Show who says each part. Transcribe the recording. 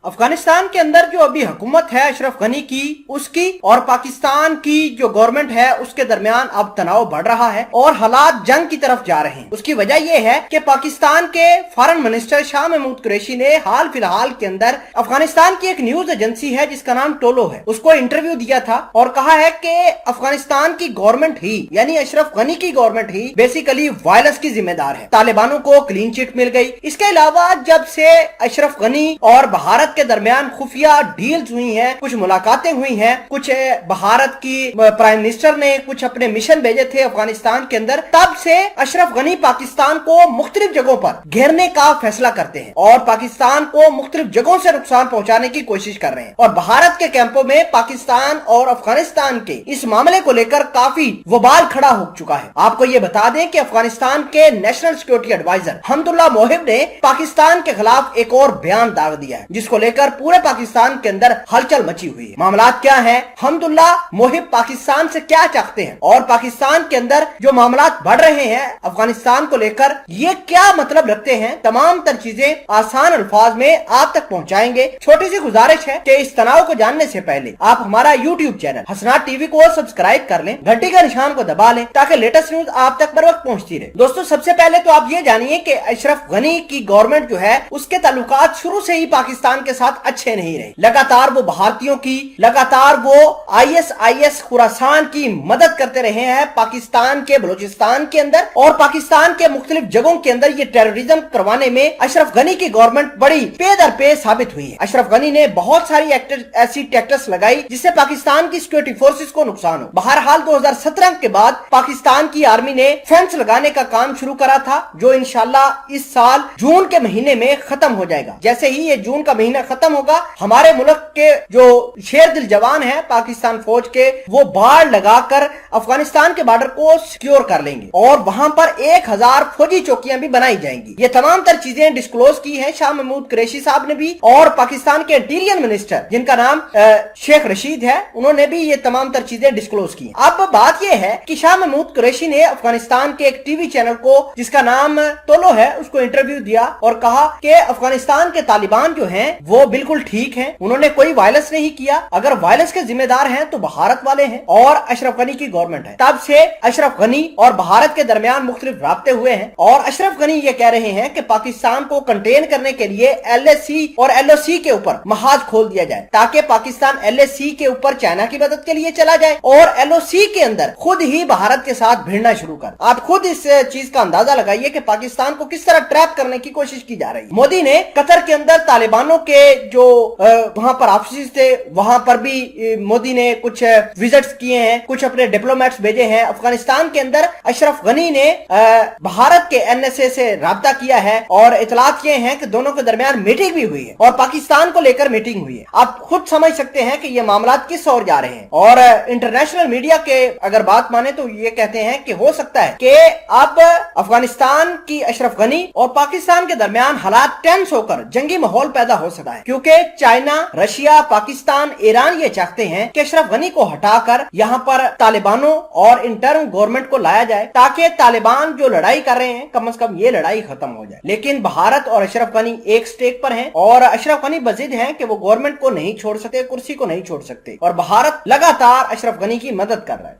Speaker 1: अफगानिस्तान के अंदर जो अभी हुकूमत है अशरफ गनी की, उसकी और पाकिस्तान की जो गवर्नमेंट है उसके दरमियान अब तनाव बढ़ रहा है और हालात जंग की तरफ जा रहे हैं। उसकी वजह यह है कि पाकिस्तान के फॉरेन मिनिस्टर शाह महमूद कुरैशी ने हाल फिलहाल के अंदर अफगानिस्तान की एक न्यूज एजेंसी है जिसका नाम टोलो है, उसको इंटरव्यू दिया था और कहा है कि अफगानिस्तान की गवर्नमेंट ही यानी अशरफ गनी की गवर्नमेंट ही बेसिकली वायलेंस की जिम्मेदार है। तालिबानों को क्लीन चिट मिल गई। इसके अलावा जब से अशरफ गनी और भारत के दरमियान खुफिया डील्स हुई हैं, कुछ मुलाकातें हुई हैं, कुछ भारत की प्राइम मिनिस्टर ने कुछ अपने मिशन भेजे थे अफगानिस्तान के अंदर, तब से अशरफ गनी पाकिस्तान को मुख्तलिफ जगहों पर घेरने का फैसला करते हैं और पाकिस्तान को मुख्तलिफ जगहों से नुकसान पहुंचाने की कोशिश कर रहे हैं। और भारत के कैंपों में पाकिस्तान और अफगानिस्तान के इस मामले को लेकर काफी वबाल खड़ा हो चुका है। आपको ये बता दें कि अफगानिस्तान के national security adviser Hamdullah Mohib ने पाकिस्तान के खिलाफ एक और बयान दाग दिया है जिसको लेकर पूरे पाकिस्तान के अंदर हलचल मची हुई है। मामला क्या है, हमदुल्ला मोहिब पाकिस्तान से क्या चाहते हैं और पाकिस्तान के अंदर जो मामला बढ़ रहे हैं अफगानिस्तान को लेकर ये क्या मतलब रखते हैं, तमाम तर चीजें आसान अल्फाज में आप तक पहुंचाएंगे। छोटी सी गुजारिश है कि इस तनाव को जानने से पहले आप हमारा यूट्यूब चैनल हसनात टीवी को सब्सक्राइब कर लें, घंटी का निशान को दबा लें ताकि लेटेस्ट न्यूज आप तक बर वक्त पहुंचती रहे। दोस्तों, सबसे पहले तो आप ये जानिए कि अशरफ गनी की गवर्नमेंट जो है उसके ताल्लुकात शुरू से ही पाकिस्तान के साथ अच्छे नहीं रहे। लगातार वो भारतीयों की, लगातार वो ISIS खुरासान की मदद करते रहे हैं पाकिस्तान के बलूचिस्तान के अंदर और पाकिस्तान के मुख्तलिफ जगहों के अंदर ये टेररिज्म करवाने में अशरफ गनी की गवर्नमेंट बड़ी पे दर पे साबित हुई है। अशरफ गनी ने बहुत सारी ऐसी टैक्टिक्स लगाई जिससे पाकिस्तान की सिक्योरिटी फोर्सेस को नुकसान हो। बहरहाल 2017 के बाद पाकिस्तान की आर्मी ने फेंस लगाने का काम शुरू करा था जो इंशाल्लाह इस साल जून के महीने में खत्म हो जाएगा। जैसे ही ये जून का महीना खत्म होगा हमारे मुल्क के जो शेर दिल जवान है पाकिस्तान फौज के, वो बाढ़ लगाकर अफगानिस्तान के बॉर्डर को सिक्योर कर लेंगे और वहां पर 1000 फौजी चौकियां भी बनाई जाएंगी। ये तमाम तर चीजें डिस्क्लोज की है शाह महमूद कुरैशी साहब ने भी और पाकिस्तान के इंटीरियर मिनिस्टर जिनका नाम शेख रशीद है, उन्होंने भी ये तमाम तर चीजें डिस्क्लोज की। अब बात यह है कि शाह महमूद कुरैशी ने अफगानिस्तान के एक टीवी चैनल को जिसका नाम तोलो है उसको इंटरव्यू दिया और कहा कि अफगानिस्तान के तालिबान जो हैं वो बिल्कुल ठीक हैं, उन्होंने कोई वायलेंस नहीं किया। अगर वायलेंस के जिम्मेदार हैं तो भारत वाले हैं और अशरफ गनी की गवर्नमेंट है। तब से अशरफ गनी और भारत के दरमियान मुख्तलिफ राब्ते हुए हैं और अशरफ गनी ये कह रहे हैं कि पाकिस्तान को कंटेन करने के लिए LAC और LOC के ऊपर महाज खोल दिया जाए ताकि पाकिस्तान LAC के ऊपर चाइना की मदद के लिए चला जाए और LOC के अंदर खुद ही भारत के साथ भिड़ना शुरू कर। आप खुद इस चीज का अंदाजा लगाइए कि पाकिस्तान को किस तरह ट्रैप करने की कोशिश की जा रही है। मोदी ने कतर के अंदर तालिबानों के जो वहां पर ऑफिस थे वहां पर भी मोदी ने कुछ विजिट्स किए हैं, कुछ अपने डिप्लोमेट्स भेजे हैं। अफगानिस्तान के अंदर अशरफ गनी ने भारत के NSA से राब्ता किया है और इतलात किए हैं कि दोनों के दरमियान मीटिंग भी हुई है और पाकिस्तान को लेकर मीटिंग हुई है। आप खुद समझ सकते हैं कि ये मामला किस ओर जा रहे हैं और इंटरनेशनल मीडिया के अगर बात माने तो ये कहते हैं कि हो सकता है कि अब अफगानिस्तान की अशरफ गनी और पाकिस्तान के दरमियान हालात टेंस होकर जंगी माहौल पैदा हो सकता है क्योंकि चाइना, रशिया, पाकिस्तान, ईरान ये चाहते हैं कि अशरफ गनी को हटाकर यहाँ पर तालिबानों और इंटर्न गवर्नमेंट को लाया जाए ताकि तालिबान जो लड़ाई कर रहे हैं कम से कम ये लड़ाई खत्म हो जाए। लेकिन भारत और अशरफ गनी एक स्टेक पर हैं और अशरफ गनी बजिद हैं कि वो गवर्नमेंट को नहीं छोड़ सकते, कुर्सी को नहीं छोड़ सकते और भारत लगातार अशरफ गनी की मदद कर रहा है।